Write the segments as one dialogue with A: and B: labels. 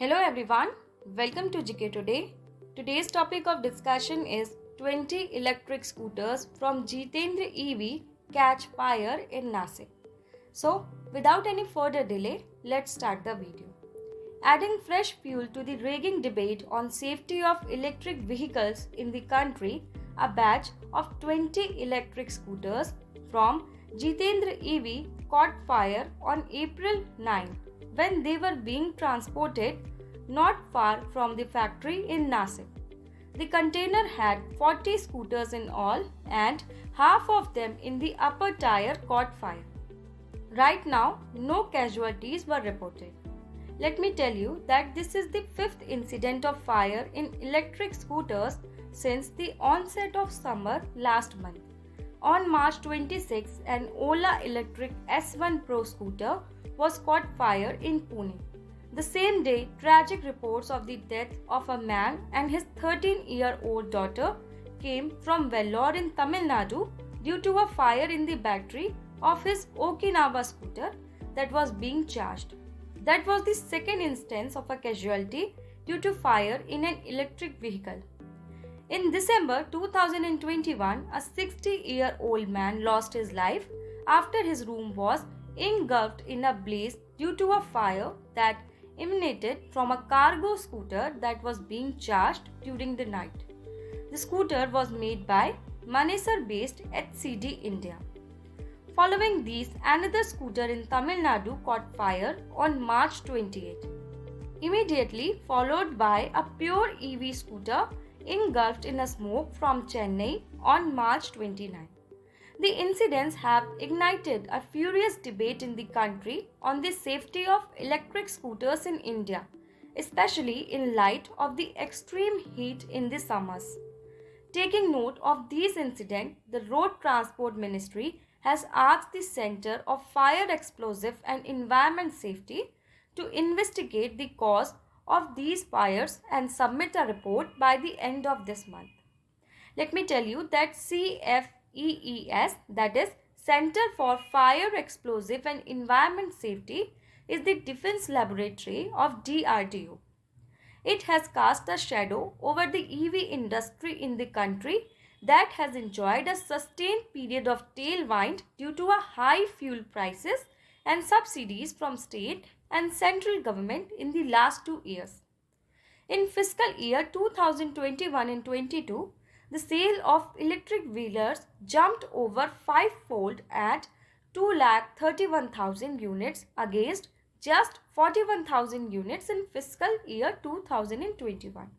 A: Hello everyone, welcome to GK Today. Today's topic of discussion is 20 electric scooters from Jitendra EV catch fire in Nashik. So, without any further delay, let's start the video. Adding fresh fuel to the raging debate on safety of electric vehicles in the country, a batch of 20 electric scooters from Jitendra EV caught fire on April 9 when they were being transported not far from the factory in Nashik. The container had 40 scooters in all and half of them in the upper tire caught fire. Right now, no casualties were reported. Let me tell you that this is the fifth incident of fire in electric scooters since the onset of summer last month. On March 26, an Ola Electric S1 Pro scooter was caught fire in Pune. The same day, tragic reports of the death of a man and his 13-year-old daughter came from Vellore in Tamil Nadu due to a fire in the battery of his Okinawa scooter that was being charged. That was the second instance of a casualty due to fire in an electric vehicle. In December 2021, a 60-year-old man lost his life after his room was engulfed in a blaze due to a fire that emanated from a cargo scooter that was being charged during the night. The scooter was made by Manesar-based HCD India. Following these, another scooter in Tamil Nadu caught fire on March 28, immediately followed by a pure EV scooter engulfed in a smoke from Chennai on March 29. The incidents have ignited a furious debate in the country on the safety of electric scooters in India, especially in light of the extreme heat in the summers. Taking note of these incidents, the Road Transport Ministry has asked the Center of Fire Explosive and Environment Safety to investigate the cause of these fires and submit a report by the end of this month. Let me tell you that CFEES, that is Center for Fire Explosive and Environment Safety, is the defense laboratory of DRDO. It has cast a shadow over the EV industry in the country that has enjoyed a sustained period of tailwind due to a high fuel prices and subsidies from state and central government in the last 2 years. In fiscal year 2021 and 22, the sale of electric wheelers jumped over five-fold at 231,000 units against just 41,000 units in fiscal year 2021.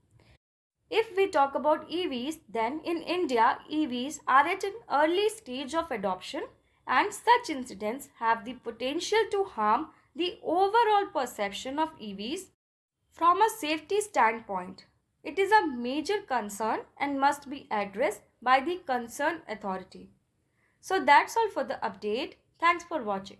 A: If we talk about EVs, then in India, EVs are at an early stage of adoption and such incidents have the potential to harm the overall perception of EVs from a safety standpoint. It is a major concern and must be addressed by the concerned authority. So that's all for the update. Thanks for watching.